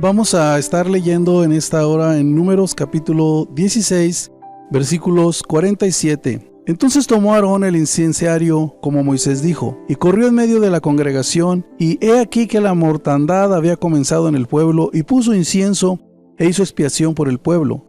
Vamos a estar leyendo en esta hora en Números capítulo 16, versículos 47. Entonces tomó Aarón el incensario, como Moisés dijo, y corrió en medio de la congregación, y he aquí que la mortandad había comenzado en el pueblo, y puso incienso, e hizo expiación por el pueblo.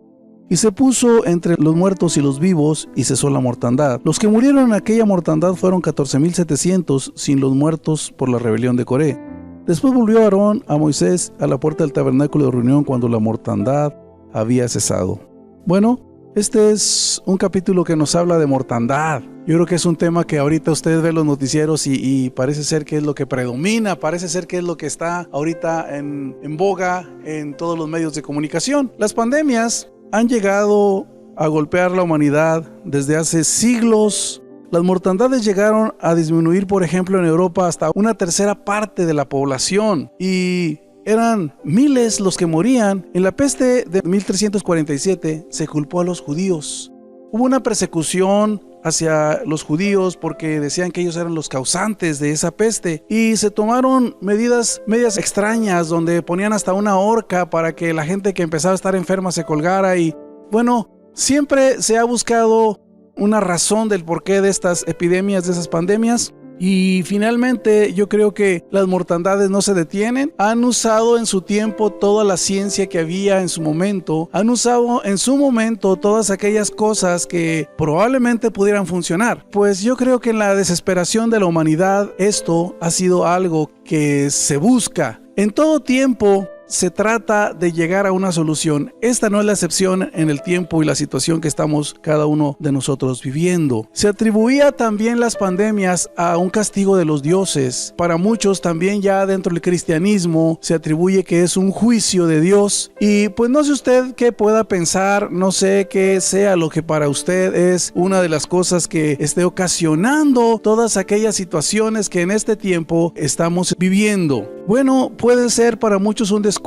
Y se puso entre los muertos y los vivos, y cesó la mortandad. Los que murieron en aquella mortandad fueron 14,700, sin los muertos por la rebelión de Coré. Después volvió Aarón a Moisés a la puerta del tabernáculo de reunión cuando la mortandad había cesado. Bueno, este es un capítulo que nos habla de mortandad. Yo creo que es un tema que ahorita ustedes ven los noticieros y parece ser que es lo que predomina, parece ser que es lo que está ahorita en boga en todos los medios de comunicación. Las pandemias han llegado a golpear la humanidad desde hace siglos. Las mortandades llegaron a disminuir, por ejemplo, en Europa hasta una tercera parte de la población y eran miles los que morían. En la peste de 1347 se culpó a los judíos. Hubo una persecución hacia los judíos porque decían que ellos eran los causantes de esa peste y se tomaron medidas medias extrañas donde ponían hasta una horca para que la gente que empezaba a estar enferma se colgara. Y bueno, siempre se ha buscado una razón del porqué de estas epidemias, de esas pandemias. Y finalmente yo creo que las mortandades no se detienen. Han usado en su tiempo toda la ciencia que había en su momento. Han usado en su momento todas aquellas cosas que probablemente pudieran funcionar. Pues yo creo que en la desesperación de la humanidad esto ha sido algo que se busca. En todo tiempo se trata de llegar a una solución. Esta no es la excepción en el tiempo y la situación que estamos cada uno de nosotros viviendo. Se atribuía también las pandemias a un castigo de los dioses. Para muchos también ya dentro del cristianismo se atribuye que es un juicio de Dios. Y pues no sé usted qué pueda pensar, no sé qué sea lo que para usted es una de las cosas que esté ocasionando todas aquellas situaciones que en este tiempo estamos viviendo. Bueno, puede ser para muchos un descuido.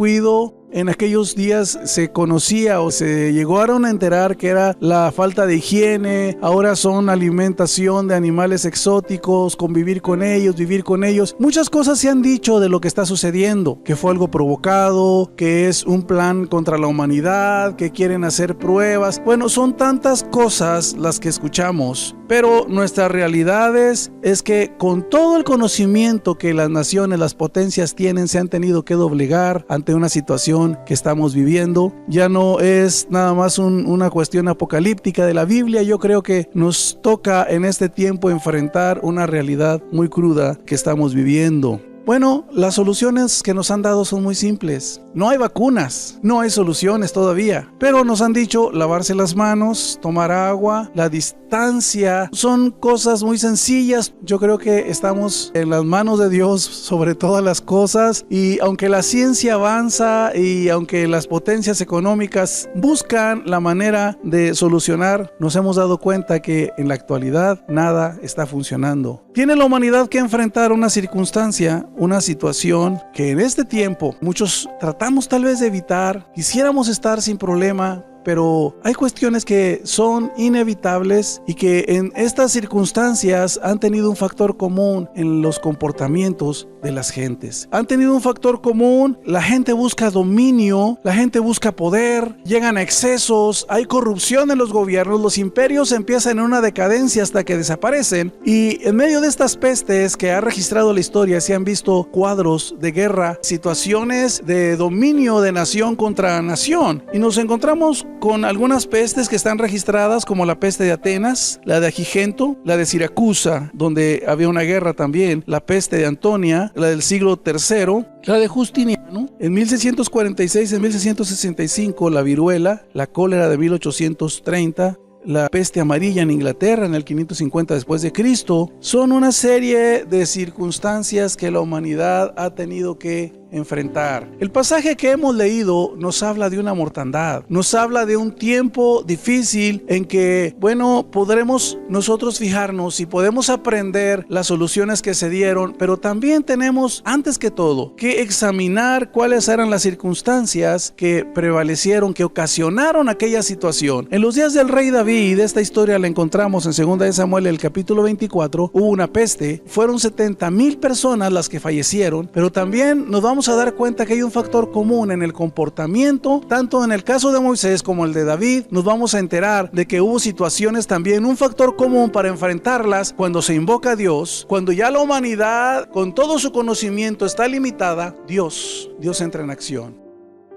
En aquellos días se conocía o se llegaron a enterar que era la falta de higiene. Ahora son alimentación de animales exóticos, convivir con ellos, vivir con ellos. Muchas cosas se han dicho de lo que está sucediendo, que fue algo provocado, que es un plan contra la humanidad, que quieren hacer pruebas. Bueno, son tantas cosas las que escuchamos, pero nuestra realidad es que con todo el conocimiento que las naciones, las potencias tienen, se han tenido que doblegar ante una situación que estamos viviendo. Ya no es nada más una cuestión apocalíptica de la Biblia. Yo creo que nos toca en este tiempo enfrentar una realidad muy cruda que estamos viviendo. Bueno, las soluciones que nos han dado son muy simples. No hay vacunas, no hay soluciones todavía, pero nos han dicho lavarse las manos, tomar agua, la distancia. Son cosas muy sencillas. Yo creo que estamos en las manos de Dios sobre todas las cosas, y aunque la ciencia avanza y aunque las potencias económicas buscan la manera de solucionar, nos hemos dado cuenta que en la actualidad nada está funcionando. Tiene la humanidad que enfrentar una circunstancia, una situación que en este tiempo muchos tratamos tal vez de evitar. Quisiéramos estar sin problema, pero hay cuestiones que son inevitables y que en estas circunstancias han tenido un factor común en los comportamientos de las gentes. Han tenido un factor común: la gente busca dominio, la gente busca poder, llegan a excesos, hay corrupción en los gobiernos, los imperios empiezan en una decadencia hasta que desaparecen, y en medio de estas pestes que ha registrado la historia se han visto cuadros de guerra, situaciones de dominio de nación contra nación, y nos encontramos con algunas pestes que están registradas, como la peste de Atenas, la de Agigento, la de Siracusa, donde había una guerra también, la peste de Antonia, la del siglo III, la de Justiniano, en 1646, en 1665, la viruela, la cólera de 1830, la peste amarilla en Inglaterra en el 550 después de Cristo. Son una serie de circunstancias que la humanidad ha tenido que enfrentar. El pasaje que hemos leído nos habla de una mortandad, nos habla de un tiempo difícil en que, bueno, podremos nosotros fijarnos y podemos aprender las soluciones que se dieron, pero también tenemos, antes que todo, que examinar cuáles eran las circunstancias que prevalecieron, que ocasionaron aquella situación. En los días del rey David, esta historia la encontramos en 2 de Samuel, el capítulo 24, hubo una peste, fueron 70,000 personas las que fallecieron, pero también nos vamos vamos a dar cuenta que hay un factor común en el comportamiento, tanto en el caso de Moisés como el de David. Nos vamos a enterar de que hubo situaciones también, un factor común para enfrentarlas cuando se invoca a Dios, cuando ya la humanidad con todo su conocimiento está limitada. Dios entra en acción.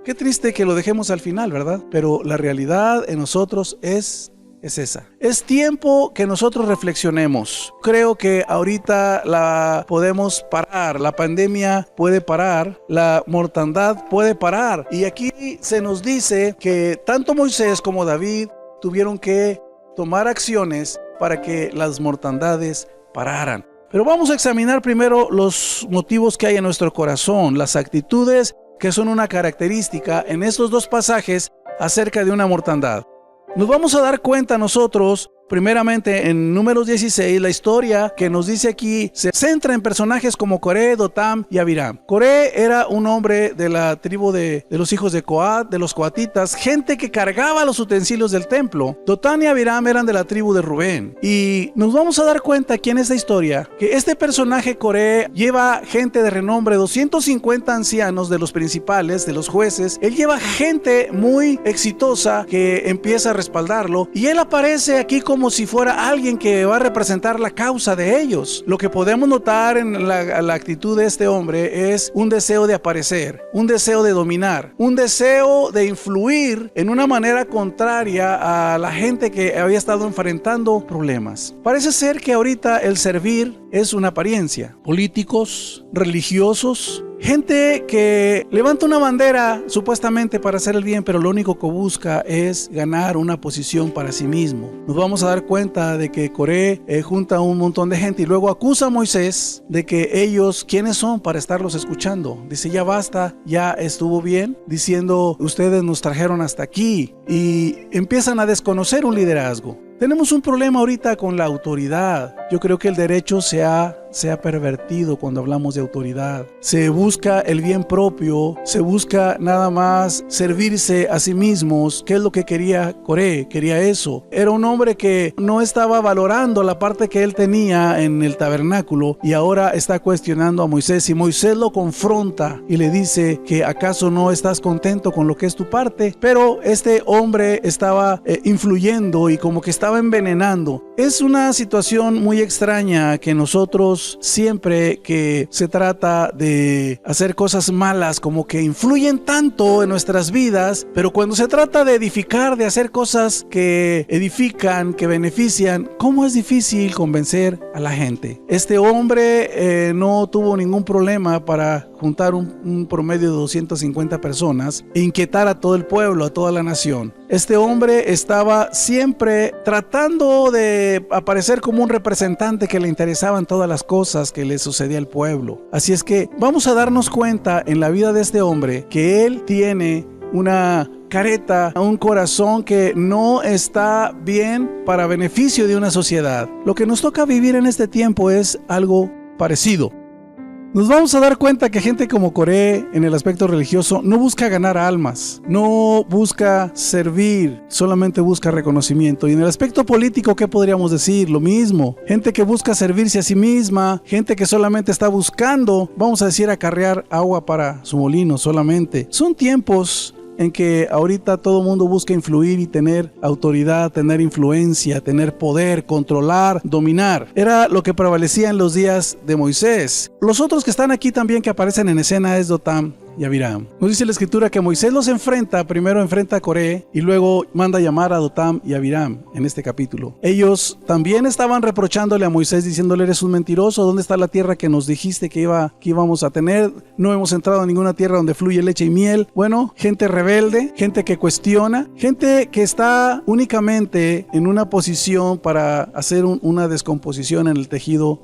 Qué triste que lo dejemos al final, ¿verdad? Pero la realidad en nosotros es esa. Es tiempo que nosotros reflexionemos. Creo que ahorita la podemos parar, la pandemia puede parar, la mortandad puede parar. Y aquí se nos dice que tanto Moisés como David tuvieron que tomar acciones para que las mortandades pararan. Pero vamos a examinar primero los motivos que hay en nuestro corazón, las actitudes que son una característica en estos dos pasajes acerca de una mortandad. Nos vamos a dar cuenta nosotros, primeramente en Números 16, la historia que nos dice aquí se centra en personajes como Coré, Dotam y Abiram. Coré era un hombre de la tribu de los hijos de Coat, de los coatitas, gente que cargaba los utensilios del templo. Dotam y Abiram eran de la tribu de Rubén. Y nos vamos a dar cuenta aquí en esta historia que este personaje Coré lleva gente de renombre, 250 ancianos de los principales, de los jueces. Él lleva gente muy exitosa que empieza a respaldarlo, y él aparece aquí como si fuera alguien que va a representar la causa de ellos. Lo que podemos notar en la actitud de este hombre es un deseo de aparecer, un deseo de dominar, un deseo de influir en una manera contraria a la gente que había estado enfrentando problemas. Parece ser que ahorita el servir es una apariencia. Políticos, religiosos, gente que levanta una bandera supuestamente para hacer el bien, pero lo único que busca es ganar una posición para sí mismo. Nos vamos a dar cuenta de que Coré junta a un montón de gente y luego acusa a Moisés de que ellos, ¿quiénes son para estarlos escuchando? Dice, ya basta, ya estuvo bien, diciendo, ustedes nos trajeron hasta aquí, y empiezan a desconocer un liderazgo. Tenemos un problema ahorita con la autoridad. Yo creo que el derecho se ha pervertido cuando hablamos de autoridad. Se busca el bien propio, se busca nada más servirse a sí mismos. ¿Qué es lo que quería Coré? Quería eso. Era un hombre que no estaba valorando la parte que él tenía en el tabernáculo, y ahora está cuestionando a Moisés, y Moisés lo confronta y le dice que ¿acaso no estás contento con lo que es tu parte? Pero este hombre estaba influyendo y como que estaba envenenando. Es una situación muy extraña que nosotros siempre que se trata de hacer cosas malas como que influyen tanto en nuestras vidas, pero cuando se trata de edificar, de hacer cosas que edifican, que benefician, ¿cómo es difícil convencer a la gente? Este hombre no tuvo ningún problema para juntar un promedio de 250 personas e inquietar a todo el pueblo, a toda la nación. Este hombre estaba siempre tratando de aparecer como un representante que le interesaban todas las cosas que le sucedía al pueblo. Así es que vamos a darnos cuenta en la vida de este hombre que él tiene una careta, un corazón que no está bien para beneficio de una sociedad. Lo que nos toca vivir en este tiempo es algo parecido. Nos vamos a dar cuenta que gente como Coré en el aspecto religioso no busca ganar almas, no busca servir, solamente busca reconocimiento. Y en el aspecto político, ¿qué podríamos decir? Lo mismo. Gente que busca servirse a sí misma, gente que solamente está buscando, vamos a decir, acarrear agua para su molino solamente. Son tiempos en que ahorita todo mundo busca influir y tener autoridad, tener influencia, tener poder, controlar, dominar. Era lo que prevalecía en los días de Moisés. Los otros que están aquí también que aparecen en escena es Dotam y Abiram. Nos dice la escritura que Moisés los enfrenta, primero enfrenta a Coré y luego manda llamar a Dotam y Abiram en este capítulo. Ellos también estaban reprochándole a Moisés, diciéndole, eres un mentiroso, ¿dónde está la tierra que nos dijiste que íbamos a tener? No hemos entrado a ninguna tierra donde fluye leche y miel. Bueno, gente rebelde, gente que cuestiona, gente que está únicamente en una posición para hacer una descomposición en el tejido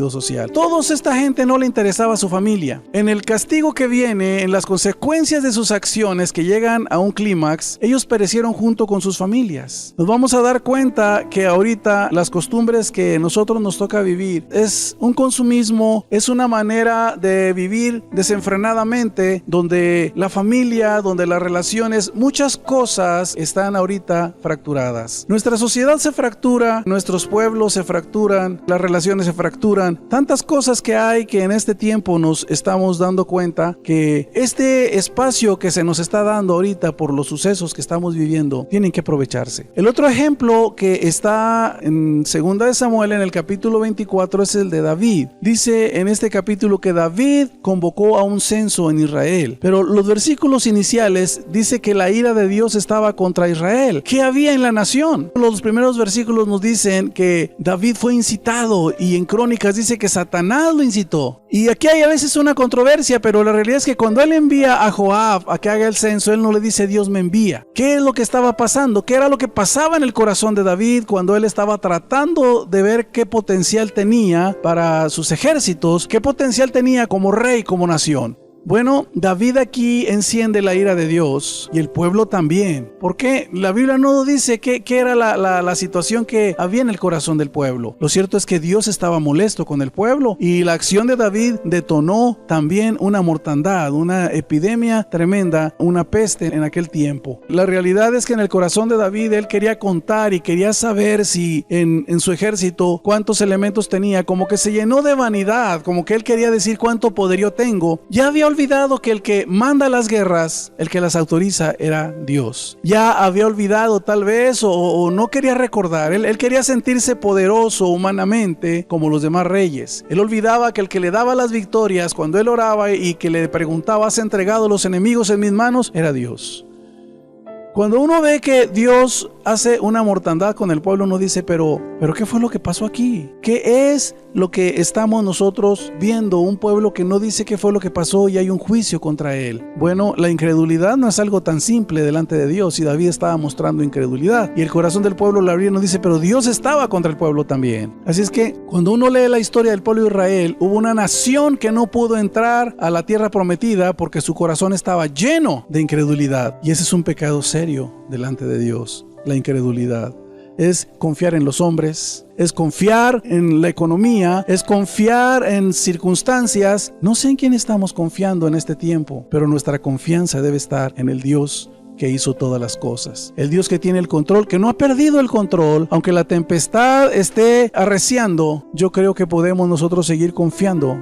social. Todos esta gente no le interesaba a su familia. En el castigo que viene que en las consecuencias de sus acciones que llegan a un clímax, ellos perecieron junto con sus familias. Nos vamos a dar cuenta que ahorita las costumbres que nosotros nos toca vivir es un consumismo, es una manera de vivir desenfrenadamente, donde la familia, donde las relaciones, muchas cosas están ahorita fracturadas. Nuestra sociedad se fractura, nuestros pueblos se fracturan, las relaciones se fracturan, tantas cosas que hay que en este tiempo nos estamos dando cuenta que este espacio que se nos está dando ahorita por los sucesos que estamos viviendo, tienen que aprovecharse. El otro ejemplo que está en 2 de Samuel en el capítulo 24 es el de David. Dice en este capítulo que David convocó a un censo en Israel, pero los versículos iniciales dice que la ira de Dios estaba contra Israel. ¿Qué había en la nación? Los primeros versículos nos dicen que David fue incitado, y en Crónicas dice que Satanás lo incitó. Y aquí hay a veces una controversia, pero la realidad es que cuando él envía a Joab a que haga el censo, él no le dice Dios me envía. ¿Qué es lo que estaba pasando? ¿Qué era lo que pasaba en el corazón de David cuando él estaba tratando de ver qué potencial tenía para sus ejércitos, qué potencial tenía como rey, como nación? Bueno, David aquí enciende la ira de Dios y el pueblo también. ¿Por qué? La Biblia no dice qué era la situación que había en el corazón del pueblo. Lo cierto es que Dios estaba molesto con el pueblo, y la acción de David detonó también una mortandad, una epidemia tremenda, una peste en aquel tiempo. La realidad es que en el corazón de David él quería contar y quería saber si en su ejército cuántos elementos tenía, como que se llenó de vanidad, como que él quería decir cuánto poderío tengo. Ya había olvidado que el que manda las guerras, el que las autoriza, era Dios. Ya había olvidado tal vez o no quería recordar. Él quería sentirse poderoso humanamente como los demás reyes. Él olvidaba que el que le daba las victorias cuando él oraba y que le preguntaba ¿has entregado los enemigos en mis manos? Era Dios. Cuando uno ve que Dios hace una mortandad con el pueblo, uno dice, pero ¿qué fue lo que pasó aquí? ¿Qué es lo que estamos nosotros viendo? Un pueblo que no dice qué fue lo que pasó y hay un juicio contra él. Bueno, la incredulidad no es algo tan simple delante de Dios, y David estaba mostrando incredulidad. Y el corazón del pueblo, la Biblia nos dice, pero Dios estaba contra el pueblo también. Así es que cuando uno lee la historia del pueblo de Israel, hubo una nación que no pudo entrar a la tierra prometida porque su corazón estaba lleno de incredulidad. Y ese es un pecado serio delante de Dios. La incredulidad es confiar en los hombres, es confiar en la economía, es confiar en circunstancias. No sé en quién estamos confiando en este tiempo, pero nuestra confianza debe estar en el Dios que hizo todas las cosas, el Dios que tiene el control, que no ha perdido el control. Aunque la tempestad esté arreciando, yo creo que podemos nosotros seguir confiando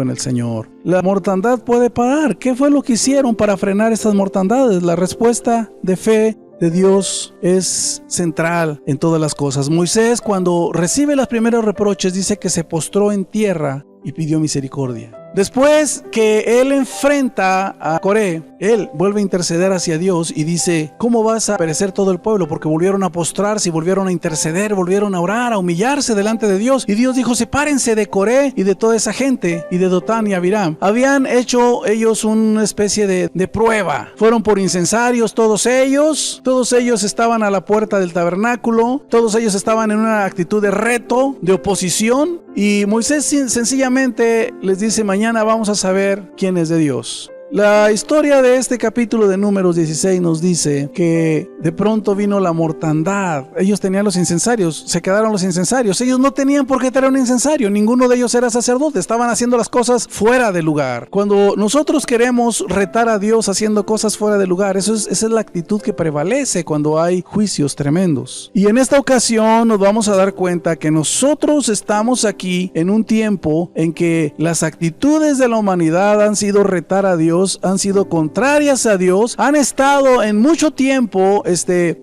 en el Señor. La mortandad puede parar. ¿Qué fue lo que hicieron para frenar estas mortandades? La respuesta de fe de Dios es central en todas las cosas. Moisés, cuando recibe los primeros reproches, dice que se postró en tierra y pidió misericordia. Después que él enfrenta a Coré, él vuelve a interceder hacia Dios y dice, ¿cómo vas a perecer todo el pueblo? Porque volvieron a postrarse y volvieron a interceder, volvieron a orar, a humillarse delante de Dios. Y Dios dijo, sepárense de Coré y de toda esa gente, y de Dotán y Abiram. Habían hecho ellos una especie de prueba. Fueron por incensarios todos ellos estaban a la puerta del tabernáculo, todos ellos estaban en una actitud de reto, de oposición. Y Moisés sencillamente les dice, mañana vamos a saber quién es de Dios. La historia de este capítulo de Números 16 nos dice que de pronto vino la mortandad. Ellos tenían los incensarios, se quedaron los incensarios. Ellos no tenían por qué tener un incensario, ninguno de ellos era sacerdote, estaban haciendo las cosas fuera de lugar. Cuando nosotros queremos retar a Dios haciendo cosas fuera de lugar, esa es la actitud que prevalece cuando hay juicios tremendos. Y en esta ocasión nos vamos a dar cuenta que nosotros estamos aquí en un tiempo en que las actitudes de la humanidad han sido retar a Dios, han sido contrarias a Dios, han estado en mucho tiempo,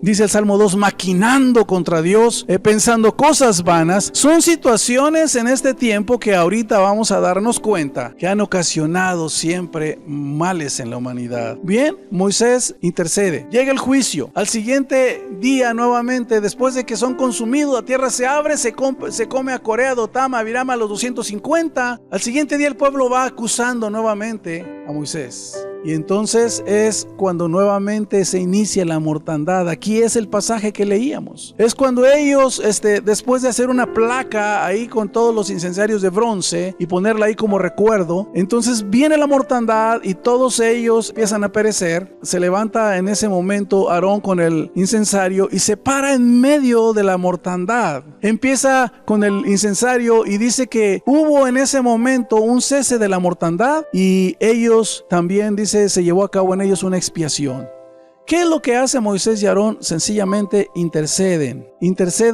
dice el Salmo 2, maquinando contra Dios, pensando cosas vanas. Son situaciones en este tiempo que ahorita vamos a darnos cuenta que han ocasionado siempre males en la humanidad. Bien, Moisés intercede, llega el juicio. Al siguiente día nuevamente, después de que son consumidos, la tierra se abre, se come a Coré, a Dotam, a Abiram, a los 250. Al siguiente día el pueblo va acusando nuevamente a Moisés. Y entonces es cuando nuevamente se inicia la mortandad. Aquí es el pasaje que leíamos. Es cuando ellos, después de hacer una placa ahí con todos los incensarios de bronce y ponerla ahí como recuerdo, entonces viene la mortandad y todos ellos empiezan a perecer. Se levanta en ese momento Aarón con el incensario y se para en medio de la mortandad. Empieza con el incensario y dice que hubo en ese momento un cese de la mortandad y ellos también, dice, se llevó a cabo en ellos una expiación. ¿Qué es lo que hace Moisés y Aarón? Sencillamente interceden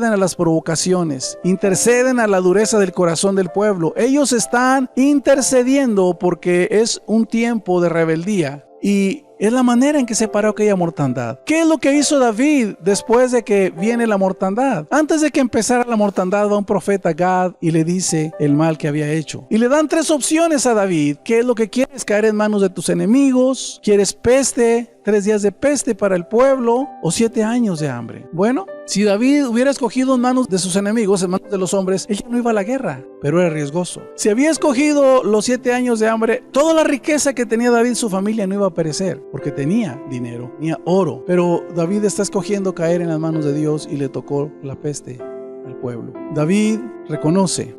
a las provocaciones, interceden a la dureza del corazón del pueblo. Ellos están intercediendo porque es un tiempo de rebeldía y es la manera en que se paró aquella mortandad. ¿Qué es lo que hizo David después de que viene la mortandad? Antes de que empezara la mortandad va un profeta, Gad, y le dice el mal que había hecho. Y le dan 3 opciones a David. ¿Qué es lo que quieres? ¿Caer en manos de tus enemigos? ¿Quieres peste? 3 días de peste para el pueblo o 7 años de hambre. Bueno, si David hubiera escogido en manos de sus enemigos, en manos de los hombres, él ya no iba a la guerra, pero era riesgoso. Si había escogido los 7 años de hambre, toda la riqueza que tenía David, su familia no iba a perecer, porque tenía dinero, tenía oro. Pero David está escogiendo caer en las manos de Dios y le tocó la peste al pueblo. David reconoce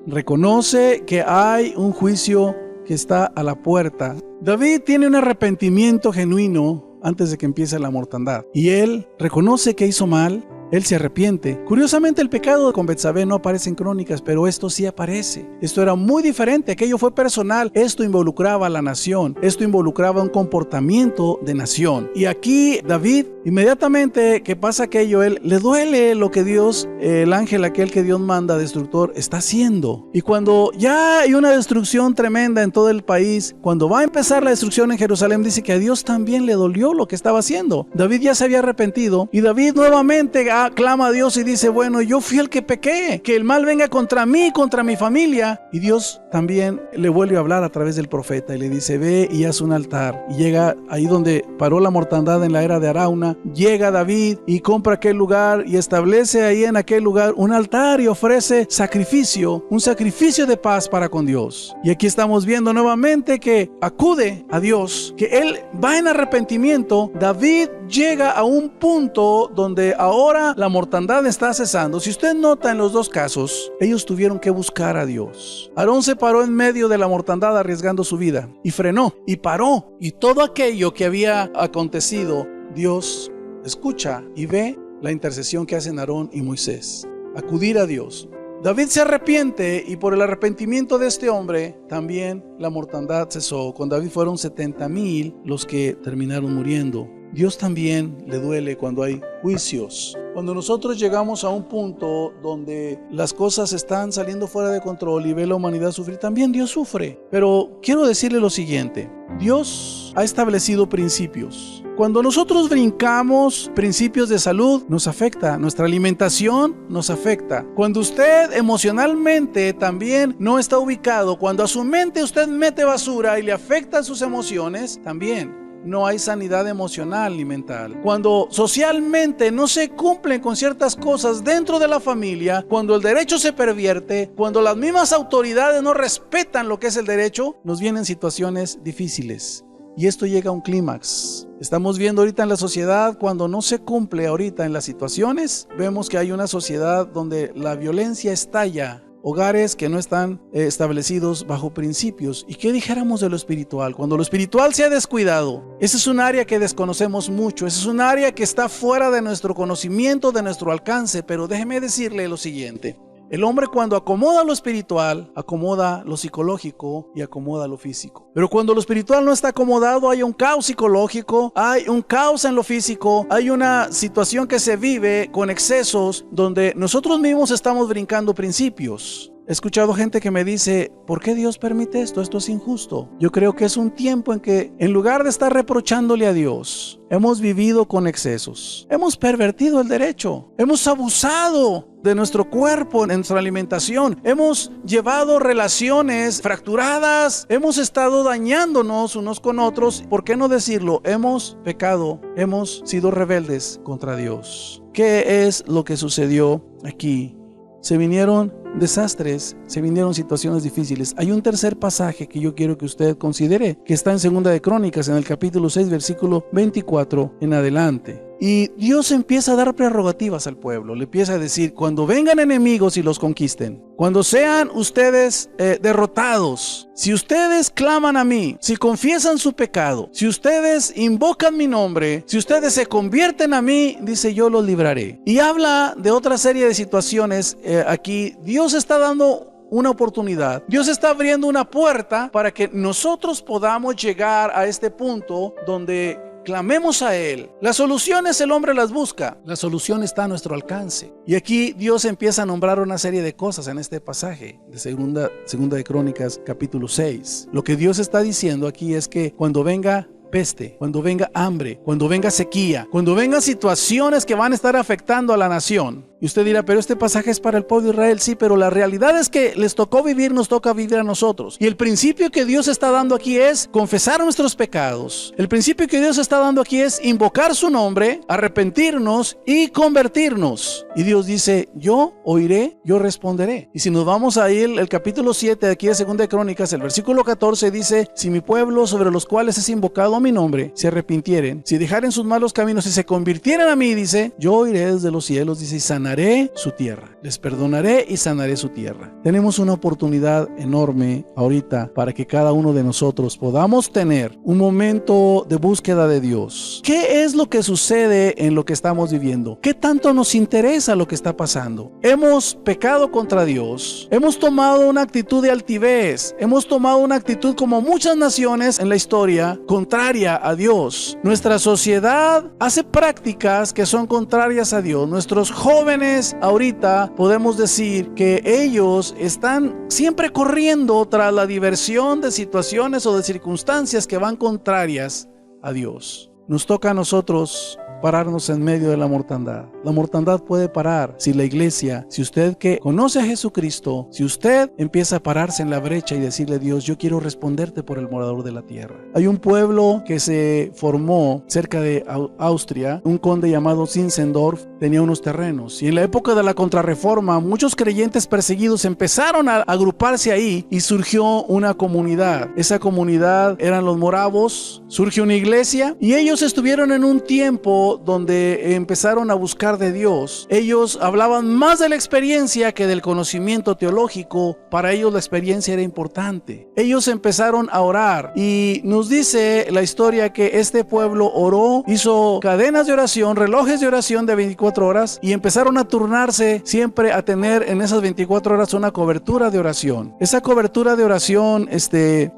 que hay un juicio que está a la puerta. David tiene un arrepentimiento genuino antes de que empiece la mortandad. Y él reconoce que hizo mal, él se arrepiente. Curiosamente, el pecado con Betsabé no aparece en Crónicas, pero esto sí aparece. Esto era muy diferente, aquello fue personal. Esto involucraba a la nación, esto involucraba un comportamiento de nación. Y aquí David, inmediatamente que pasa aquello, él le duele lo que Dios, el ángel aquel que Dios manda, destructor, está haciendo. Y cuando ya hay una destrucción tremenda en todo el país, cuando va a empezar la destrucción en Jerusalén, dice que a Dios también le dolió lo que estaba haciendo. David ya se había arrepentido y David nuevamente clama a Dios y dice, bueno, yo fui el que pequé, que el mal venga contra mí, contra mi familia. Y Dios también le vuelve a hablar a través del profeta y le dice, ve y haz un altar. Y llega ahí donde paró la mortandad en la era de Arauna, llega David y compra aquel lugar y establece ahí en aquel lugar un altar y ofrece sacrificio, un sacrificio de paz para con Dios. Y aquí estamos viendo nuevamente que acude a Dios, que él va en arrepentimiento. David llega a un punto donde ahora la mortandad está cesando. Si usted nota en los 2 casos, ellos tuvieron que buscar a Dios. Aarón se paró en medio de la mortandad arriesgando su vida y frenó y paró. Y todo aquello que había acontecido, Dios escucha y ve la intercesión que hacen Aarón y Moisés. Acudir a Dios. David se arrepiente y por el arrepentimiento de este hombre también la mortandad cesó. Con David fueron 70,000 los que terminaron muriendo. Dios también le duele cuando hay juicios. Cuando nosotros llegamos a un punto donde las cosas están saliendo fuera de control y ve la humanidad sufrir, también Dios sufre. Pero quiero decirle lo siguiente, Dios ha establecido principios. Cuando nosotros brincamos principios de salud, nos afecta. Nuestra alimentación nos afecta. Cuando usted emocionalmente también no está ubicado, cuando a su mente usted mete basura y le afecta sus emociones, también no hay sanidad emocional ni mental. Cuando socialmente no se cumplen con ciertas cosas dentro de la familia, cuando el derecho se pervierte, cuando las mismas autoridades no respetan lo que es el derecho, nos vienen situaciones difíciles. Y esto llega a un clímax. Estamos viendo ahorita en la sociedad, cuando no se cumple ahorita en las situaciones, vemos que hay una sociedad donde la violencia estalla. Hogares que no están establecidos bajo principios. ¿Y qué dijéramos de lo espiritual? Cuando lo espiritual se ha descuidado, ese es un área que desconocemos mucho, ese es un área que está fuera de nuestro conocimiento, de nuestro alcance, pero déjeme decirle lo siguiente. El hombre cuando acomoda lo espiritual, acomoda lo psicológico y acomoda lo físico. Pero cuando lo espiritual no está acomodado, hay un caos psicológico, hay un caos en lo físico, hay una situación que se vive con excesos donde nosotros mismos estamos brincando principios. He escuchado gente que me dice, ¿por qué Dios permite esto? Esto es injusto. Yo creo que es un tiempo en que, en lugar de estar reprochándole a Dios, hemos vivido con excesos. Hemos pervertido el derecho. Hemos abusado de nuestro cuerpo, en nuestra alimentación. Hemos llevado relaciones fracturadas. Hemos estado dañándonos unos con otros. ¿Por qué no decirlo? Hemos pecado. Hemos sido rebeldes contra Dios. ¿Qué es lo que sucedió aquí? Se vinieron desastres, se vinieron situaciones difíciles. Hay un tercer pasaje que yo quiero que usted considere, que está en Segunda de Crónicas, en el capítulo 6, versículo 24 en adelante. Y Dios empieza a dar prerrogativas al pueblo. Le empieza a decir: cuando vengan enemigos y los conquisten, cuando sean ustedes derrotados, si ustedes claman a mí, si confiesan su pecado, si ustedes invocan mi nombre, si ustedes se convierten a mí, dice, yo los libraré. Y habla de otra serie de situaciones. Aquí Dios está dando una oportunidad. Dios está abriendo una puerta para que nosotros podamos llegar a este punto donde clamemos a Él. Las soluciones el hombre las busca. La solución está a nuestro alcance. Y aquí Dios empieza a nombrar una serie de cosas en este pasaje de Segunda de Crónicas, capítulo 6. Lo que Dios está diciendo aquí es que cuando venga peste, cuando venga hambre, cuando venga sequía, cuando vengan situaciones que van a estar afectando a la nación. Y usted dirá, pero este pasaje es para el pueblo de Israel. Sí, pero la realidad es que les tocó vivir, nos toca vivir a nosotros. Y el principio que Dios está dando aquí es confesar nuestros pecados. El principio que Dios está dando aquí es invocar su nombre, arrepentirnos y convertirnos. Y Dios dice, yo oiré, yo responderé. Y si nos vamos a ir, el capítulo 7 de aquí de Segunda de Crónicas, el versículo 14 dice, si mi pueblo sobre los cuales es invocado mi nombre, se arrepintieren, si dejaren sus malos caminos y se convirtieran a mí, dice, yo oiré desde los cielos, dice, y sanaré su tierra, les perdonaré y sanaré su tierra. Tenemos una oportunidad enorme ahorita para que cada uno de nosotros podamos tener un momento de búsqueda de Dios. ¿Qué es lo que sucede en lo que estamos viviendo? ¿Qué tanto nos interesa lo que está pasando? Hemos pecado contra Dios, hemos tomado una actitud de altivez, hemos tomado una actitud como muchas naciones en la historia contraria a Dios. Nuestra sociedad hace prácticas que son contrarias a Dios. Nuestros jóvenes ahorita podemos decir que ellos están siempre corriendo tras la diversión de situaciones o de circunstancias que van contrarias a Dios. Nos toca a nosotros pararnos en medio de la mortandad. La mortandad puede parar si la iglesia, si usted que conoce a Jesucristo, si usted empieza a pararse en la brecha y decirle, Dios, yo quiero responderte por el morador de la tierra. Hay un pueblo que se formó cerca de Austria, un conde llamado Zinzendorf tenía unos terrenos, y en la época de la Contrarreforma muchos creyentes perseguidos empezaron a agruparse ahí y surgió una comunidad. Esa comunidad eran los moravos, surgió una iglesia y ellos estuvieron en un tiempo donde empezaron a buscar de Dios. Ellos hablaban más de la experiencia que del conocimiento teológico. Para ellos la experiencia era importante. Ellos empezaron a orar y nos dice la historia que este pueblo oró, hizo cadenas de oración, relojes de oración de 24 horas y empezaron a turnarse siempre a tener en esas 24 horas una cobertura de oración. Esa cobertura de oración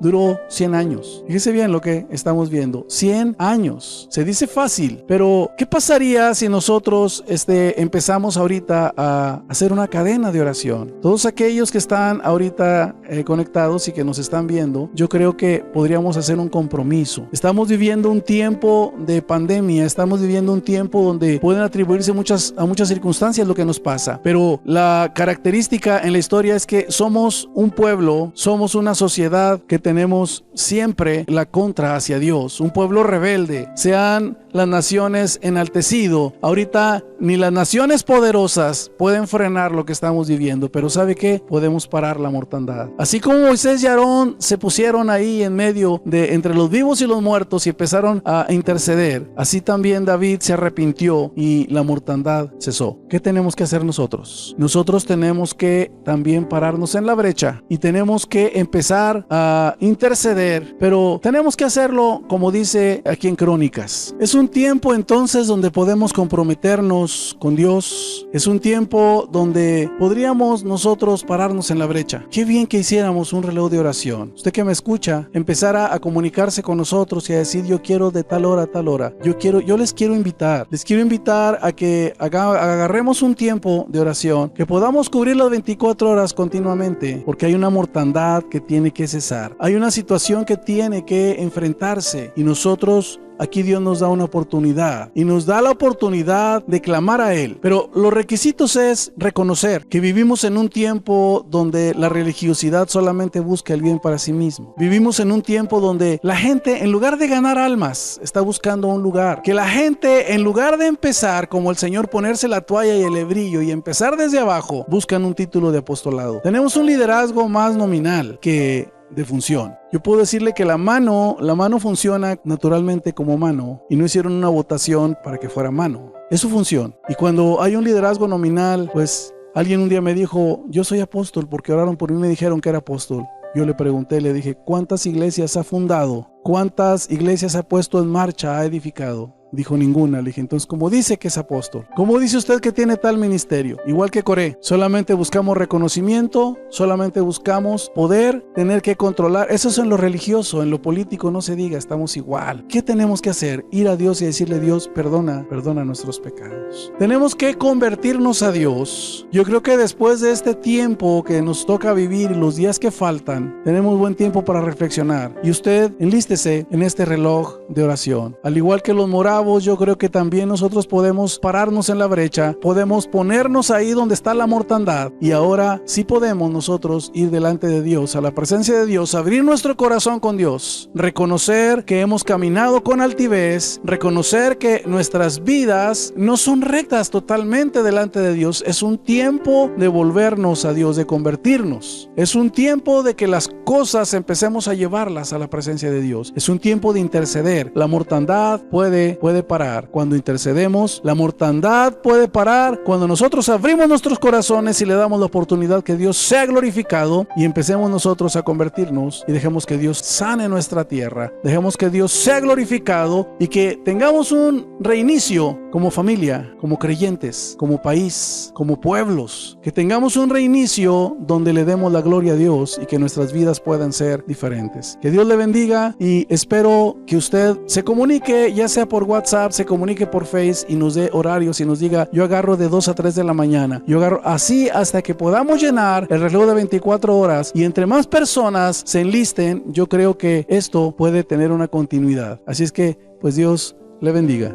duró 100 años. Fíjese bien lo que estamos viendo. 100 años. Se dice fácil, pero ¿qué pasaría si nosotros empezamos ahorita a hacer una cadena de oración? Todos aquellos que están ahorita conectados y que nos están viendo, yo creo que podríamos hacer un compromiso. Estamos viviendo un tiempo de pandemia, estamos viviendo un tiempo donde pueden atribuirse a muchas circunstancias lo que nos pasa, pero la característica en la historia es que somos un pueblo, somos una sociedad que tenemos siempre la contra hacia Dios, un pueblo rebelde. Sean las naciones enaltecido, ahorita ni las naciones poderosas pueden frenar lo que estamos viviendo, pero ¿sabe qué? Podemos parar la mortandad. Así como Moisés y Aarón se pusieron ahí en medio de entre los vivos y los muertos y empezaron a interceder, así también David se arrepintió y la mortandad cesó. ¿Qué tenemos que hacer nosotros? Nosotros tenemos que también pararnos en la brecha y tenemos que empezar a interceder, pero tenemos que hacerlo como dice aquí en Crónicas. Es un tiempo entonces donde podemos comprometernos con Dios. Es un tiempo donde podríamos nosotros pararnos en la brecha. Qué bien que hiciéramos un reloj de oración. Usted que me escucha, empezara a comunicarse con nosotros y a decir, yo quiero de tal hora a tal hora. Yo les quiero invitar a que agarremos un tiempo de oración, que podamos cubrir las 24 horas continuamente, porque hay una mortandad que tiene que cesar. Hay una situación que tiene que enfrentarse y nosotros aquí Dios nos da una oportunidad y nos da la oportunidad de clamar a Él. Pero los requisitos es reconocer que vivimos en un tiempo donde la religiosidad solamente busca el bien para sí mismo. Vivimos en un tiempo donde la gente, en lugar de ganar almas, está buscando un lugar. Que la gente, en lugar de empezar como el Señor, ponerse la toalla y el hebrillo y empezar desde abajo, buscan un título de apostolado. Tenemos un liderazgo más nominal que de función. Yo puedo decirle que la mano funciona naturalmente como mano y no hicieron una votación para que fuera mano. Es su función. Y cuando hay un liderazgo nominal, pues alguien un día me dijo, yo soy apóstol porque oraron por mí y me dijeron que era apóstol. Yo le pregunté, le dije, ¿cuántas iglesias ha fundado? ¿Cuántas iglesias ha puesto en marcha, ha edificado? Dijo ninguna. Le dije, entonces, ¿cómo dice que es apóstol? ¿Cómo dice usted que tiene tal ministerio? Igual que Coré, solamente buscamos reconocimiento, solamente buscamos poder, tener que controlar. Eso es en lo religioso, en lo político no se diga, estamos igual. ¿Qué tenemos que hacer? Ir a Dios y decirle, Dios, perdona nuestros pecados. Tenemos que convertirnos a Dios. Yo creo que después de este tiempo que nos toca vivir, los días que faltan, tenemos buen tiempo para reflexionar. Y usted enlístese en este reloj de oración. Al igual que los morados, yo creo que también nosotros podemos pararnos en la brecha, podemos ponernos ahí donde está la mortandad y ahora sí podemos nosotros ir delante de Dios, a la presencia de Dios, abrir nuestro corazón con Dios, reconocer que hemos caminado con altivez, reconocer que nuestras vidas no son rectas totalmente delante de Dios. Es un tiempo de volvernos a Dios, de convertirnos. Es un tiempo de que las cosas empecemos a llevarlas a la presencia de Dios. Es un tiempo de interceder. La mortandad puede parar cuando intercedemos. La mortandad puede parar cuando nosotros abrimos nuestros corazones y le damos la oportunidad que Dios sea glorificado y empecemos nosotros a convertirnos y dejemos que Dios sane nuestra tierra, dejemos que Dios sea glorificado y que tengamos un reinicio como familia, como creyentes, como país, como pueblos, que tengamos un reinicio donde le demos la gloria a Dios y que nuestras vidas puedan ser diferentes. Que Dios le bendiga y espero que usted se comunique, ya sea por WhatsApp, se comunique por Face y nos dé horarios y nos diga, yo agarro de 2 a 3 de la mañana, yo agarro así hasta que podamos llenar el reloj de 24 horas y entre más personas se enlisten, yo creo que esto puede tener una continuidad. Así es que, pues Dios le bendiga.